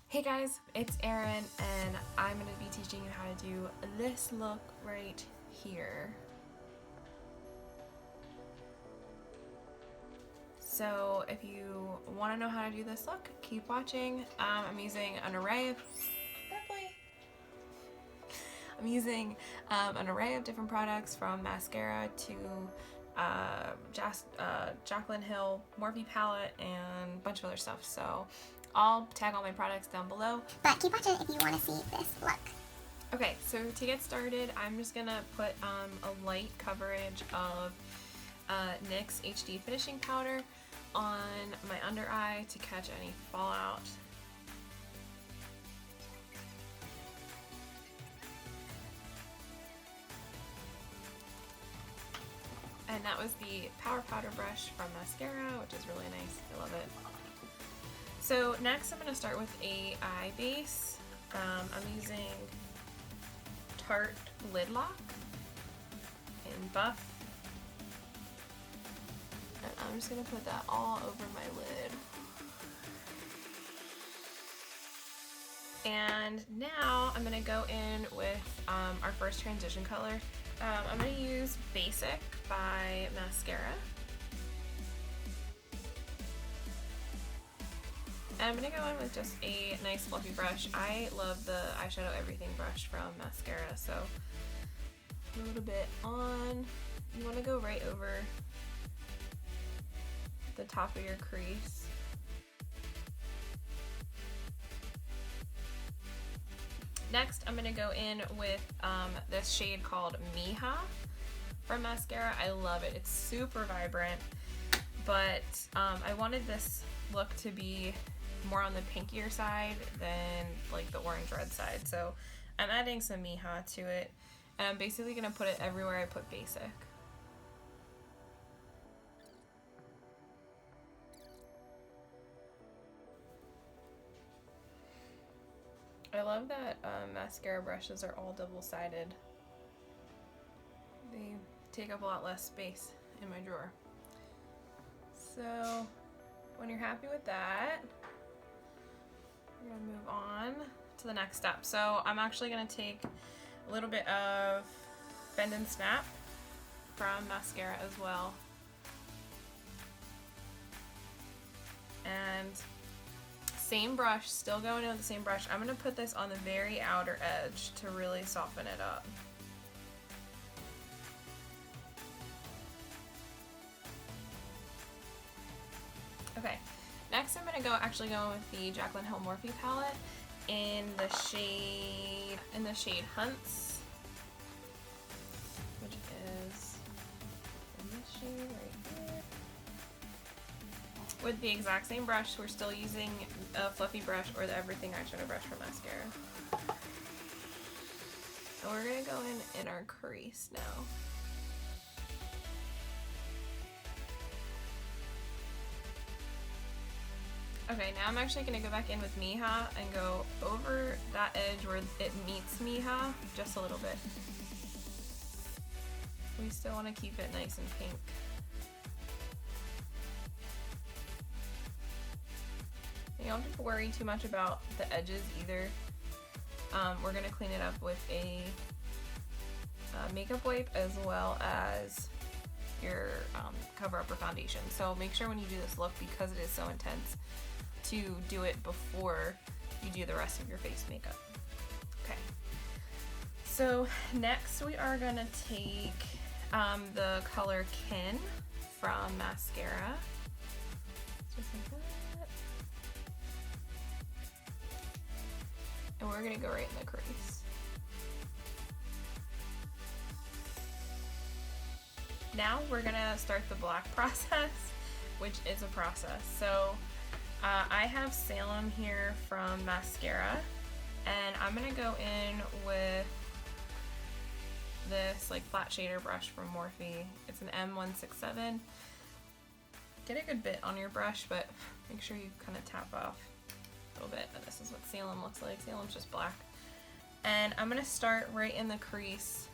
Hey guys, it's Erin and I'm going to be teaching you how to do this look right here. So if you want to know how to do this look, keep watching. I'm using an array of different products, from mascara to Jaclyn Hill Palette and a bunch of other stuff. So I'll tag all my products down below. But keep watching if you want to see this look. Okay, so to get started, I'm just gonna put a light coverage of NYX HD finishing powder on my under eye to catch any fallout. And that was the Power Powder brush from Maskcara, which is really nice. I love it. So next I'm going to start with a eye base. I'm using Tarte Lid Lock in Buff. And I'm just going to put that all over my lid. And now I'm going to go in with our first transition color. I'm going to use Basic by Maskcara. And I'm going to go in with just a nice fluffy brush. I love the eyeshadow everything brush from Maskcara, so a little bit on. You want to go right over the top of your crease. Next, I'm going to go in with this shade called Hija from Maskcara. I love it. It's super vibrant, but I wanted this look to be more on the pinkier side than like the orange red side. So I'm adding some Hija to it, and I'm basically going to put it everywhere I put Basic. I love that mascara brushes are all double-sided. They take up a lot less space in my drawer. So when you're happy with that, we're gonna move on to the next step. So I'm actually gonna take a little bit of Bend and Snap from Maskcara as well. And same brush, still going in with the same brush. I'm going to put this on the very outer edge to really soften it up. Okay, next I'm going to actually go with the Jaclyn Hill Palette in the shade Hunts, which is in this shade right here. With the exact same brush, we're still using a fluffy brush or the Everything eyeshadow brush from Maskcara. And we're going to go in our crease now. Okay, now I'm actually going to go back in with Hija and go over that edge where it meets Hija just a little bit. We still want to keep it nice and pink. You don't have to worry too much about the edges either. We're going to clean it up with a makeup wipe as well as your cover-upper foundation. So make sure when you do this look, because it is so intense, to do it before you do the rest of your face makeup. Okay. So next we are going to take the color Kin from Maskcara. Just like that. And we're gonna go right in the crease. Now we're gonna start the black process, which is a process. So I have Salem here from Maskcara, and I'm gonna go in with this like flat shader brush from Morphe. It's an M167. Get a good bit on your brush, but make sure you kind of tap off a little bit. And this is what Salem looks like. Salem's just black. And I'm going to start right in the crease.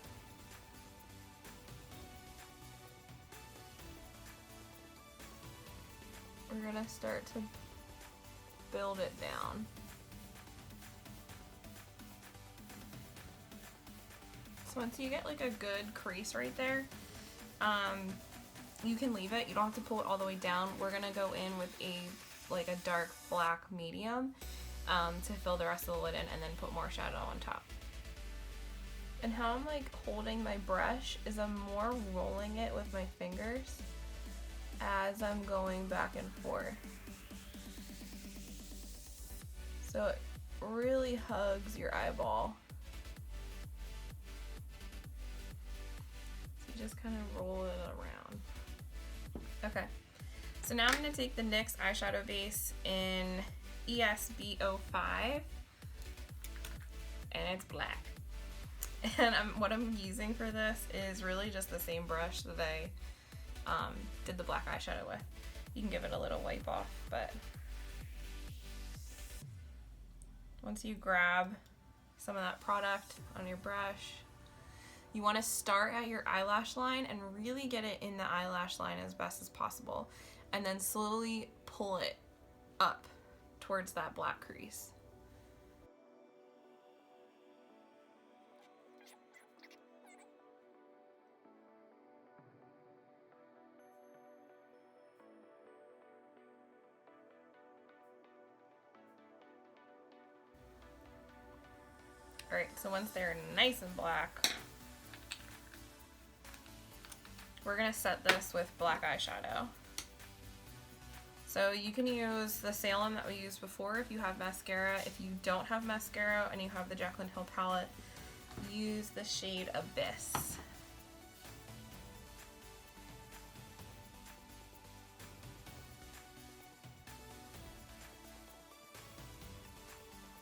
We're going to start to build it down. So once you get like a good crease right there, you can leave it. You don't have to pull it all the way down. We're gonna go in with a dark black medium to fill the rest of the lid in, and then put more shadow on top. And how I'm like holding my brush is I'm more rolling it with my fingers as I'm going back and forth. So it really hugs your eyeball. So you just kind of roll it around. Okay, so now I'm going to take the NYX eyeshadow base in ESB05, and it's black. And what I'm using for this is really just the same brush that I did the black eyeshadow with. You can give it a little wipe off, but once you grab some of that product on your brush, you want to start at your eyelash line and really get it in the eyelash line as best as possible, and then slowly pull it up towards that black crease. Alright, so once they're nice and black, we're going to set this with black eyeshadow. So you can use the Salem that we used before if you have mascara. If you don't have mascara and you have the Jaclyn Hill palette, use the shade Abyss.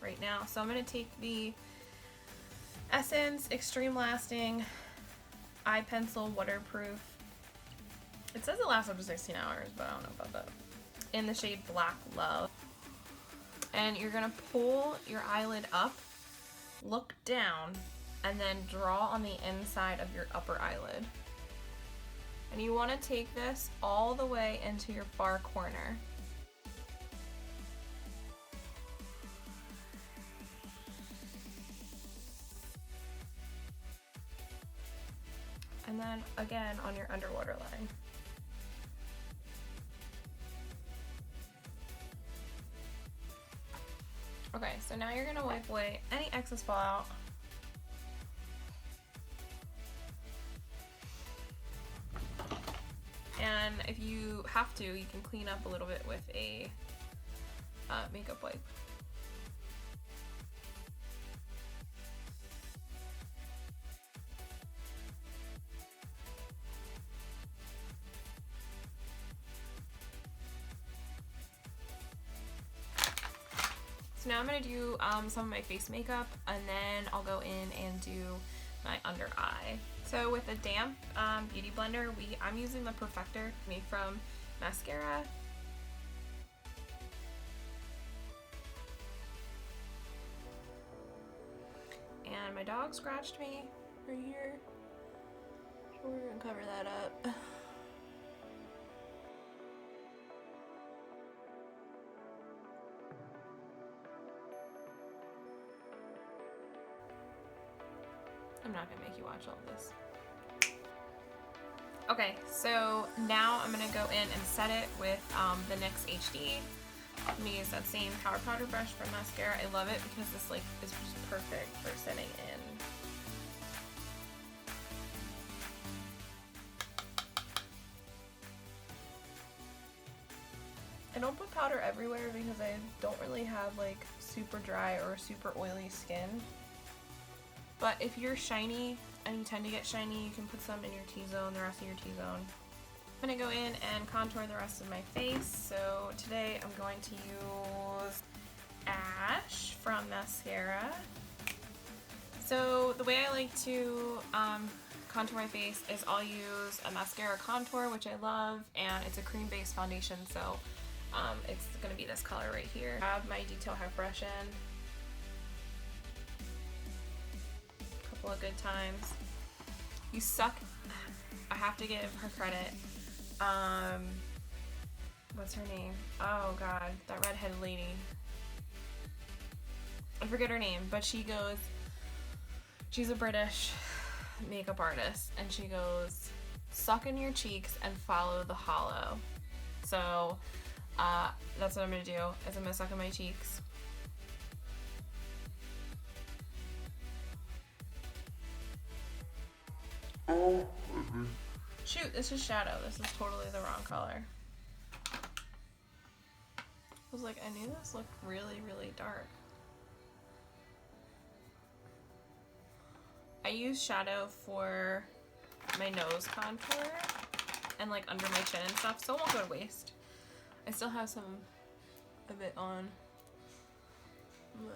Right now, so I'm going to take the Essence Extreme Lasting Eye Pencil Waterproof. It says it lasts up to 16 hours, but I don't know about that. In the shade Black Love. And you're going to pull your eyelid up, look down, and then draw on the inside of your upper eyelid. And you want to take this all the way into your far corner. And then again on your underwater line. Okay, so now you're gonna wipe away any excess fallout. And if you have to, you can clean up a little bit with a makeup wipe. So now I'm going to do some of my face makeup, and then I'll go in and do my under eye. So with a damp beauty blender, I'm using the Perfector made from Maskcara. And my dog scratched me right here, so we're going to cover that up. I'm not gonna make you watch all of this. Okay, so now I'm gonna go in and set it with the NYX HD. I'm gonna use that same Power Powder brush from Mascara. I love it because this is just perfect for setting in. I don't put powder everywhere because I don't really have like super dry or super oily skin. But if you're shiny and you tend to get shiny, you can put some in your T-zone, the rest of your T-zone. I'm going to go in and contour the rest of my face. So today I'm going to use Ash from Mascara. So the way I like to contour my face is I'll use a mascara contour, which I love, and it's a cream-based foundation, so it's going to be this color right here. I have my detail hair brush in. Of good times. You suck. I have to give her credit. What's her name? Oh god, that redheaded lady. I forget her name, but she's a British makeup artist, and she goes, suck in your cheeks and follow the hollow. So that's what I'm gonna do, is I'm gonna suck in my cheeks. Shoot, this is shadow. This is totally the wrong color. I was like, I knew this looked really, really dark. I use shadow for my nose contour and like under my chin and stuff, so it won't go to waste. I still have some of it on my...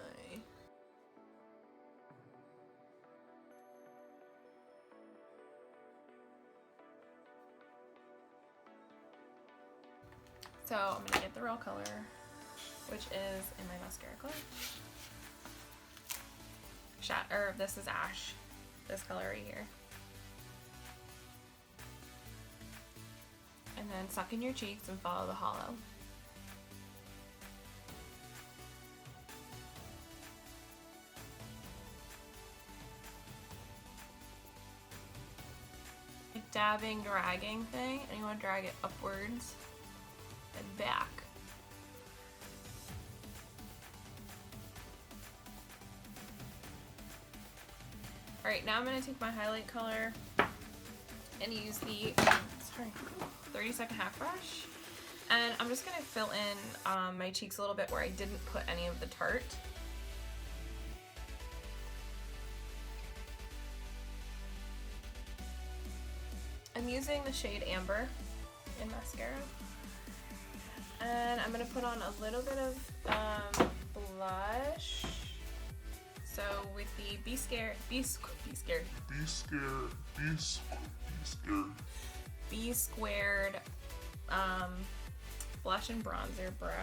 So I'm gonna get the real color, which is in my mascara color. This is Ash, this color right here. And then suck in your cheeks and follow the hollow. Dabbing, dragging thing, and you want to drag it upwards and back. Alright, now I'm going to take my highlight color and use the 30-second half brush. And I'm just going to fill in my cheeks a little bit where I didn't put any of the Tarte. I'm using the shade Amber in mascara. And I'm going to put on a little bit of blush. So with the Be Scared blush and bronzer brush.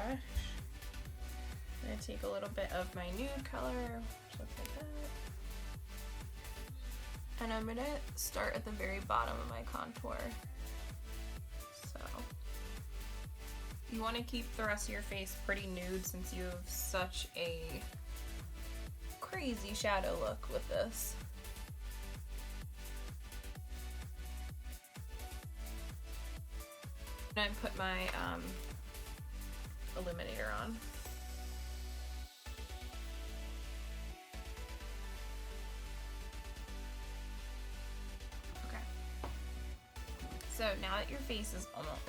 I'm going to take a little bit of my nude color, which looks like that. And I'm going to start at the very bottom of my contour. So you want to keep the rest of your face pretty nude since you have such a crazy shadow look with this. And I put my illuminator on. Okay. So now that your face is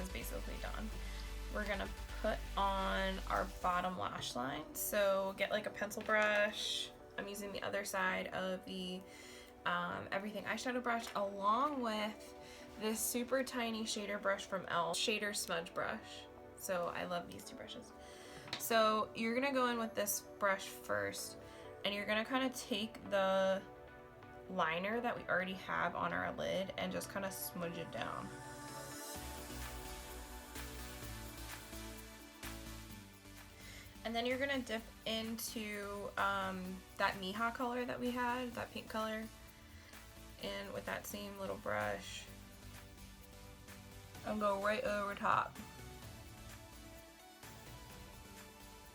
basically done, we're gonna put on our bottom lash line. So get like a pencil brush. I'm using the other side of the Everything eyeshadow brush along with this super tiny shader brush from e.l.f. Shader smudge brush. So I love these two brushes. So you're gonna go in with this brush first and you're gonna kind of take the liner that we already have on our lid and just kind of smudge it down. And then you're gonna dip into that Hija color that we had, that pink color, and with that same little brush, and go right over top.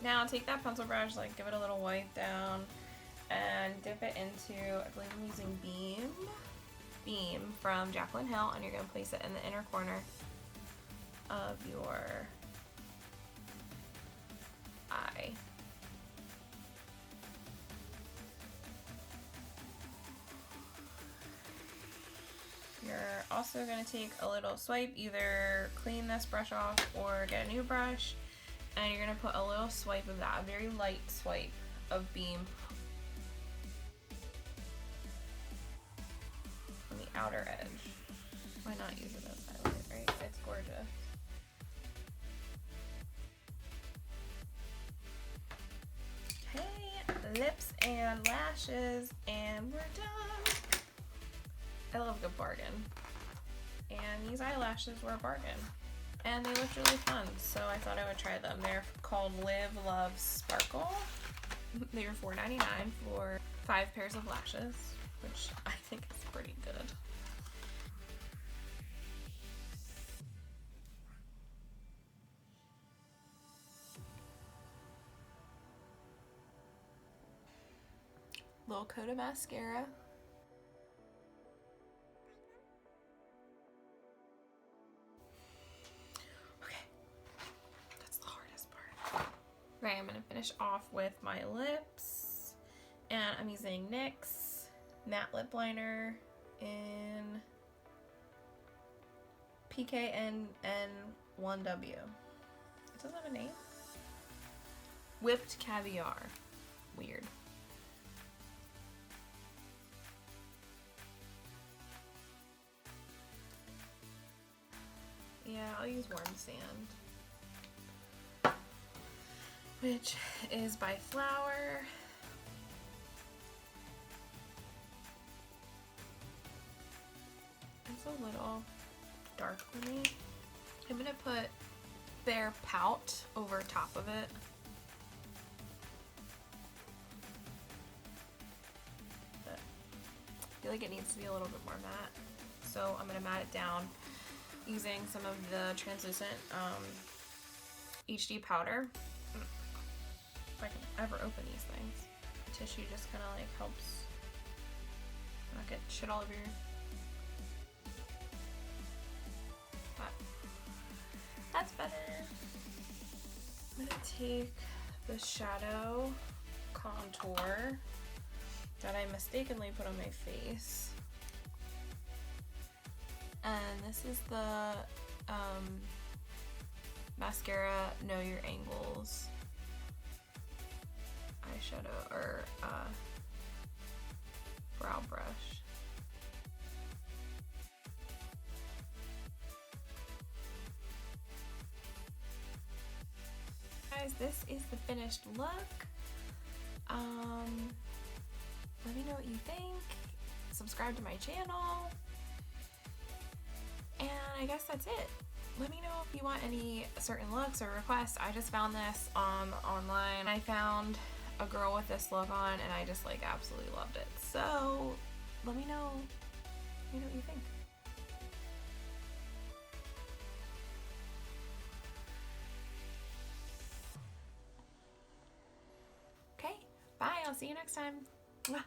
Now take that pencil brush, like give it a little wipe down, and dip it into, I believe I'm using Beam from Jaclyn Hill, and you're gonna place it in the inner corner of your eye. You're also going to take a little swipe, either clean this brush off or get a new brush, and you're going to put a little swipe of that, a very light swipe of Beam on the outer edge. Why not use it as highlight, right? It's gorgeous. Okay, lips and lashes, and we're done. I love a good bargain. And these eyelashes were a bargain. And they looked really fun, so I thought I would try them. They're called Live, Love, Sparkle. They were $4.99 for 5 pairs of lashes, which I think is pretty good. Little coat of mascara. finish off with my lips, and I'm using NYX matte lip liner in PKNN1W. It doesn't have a name. Whipped Caviar. Weird. Yeah, I'll use Warm Sand, which is by Flower. It's a little dark for me. I'm gonna put their Pout over top of it. But I feel like it needs to be a little bit more matte. So I'm gonna matte it down using some of the translucent HD powder. If I can ever open these things. The tissue just kind of like helps not get shit all over your... That's better. I'm gonna take the shadow contour that I mistakenly put on my face. And this is the Mascara Know Your Angles eyeshadow or brow brush. Guys, this is the finished look. Let me know what you think. Subscribe to my channel. And I guess that's it. Let me know if you want any certain looks or requests. I just found this online. I found a girl with this look on and I just like absolutely loved it. So let me know what you think. Okay, bye. I'll see you next time. Mwah.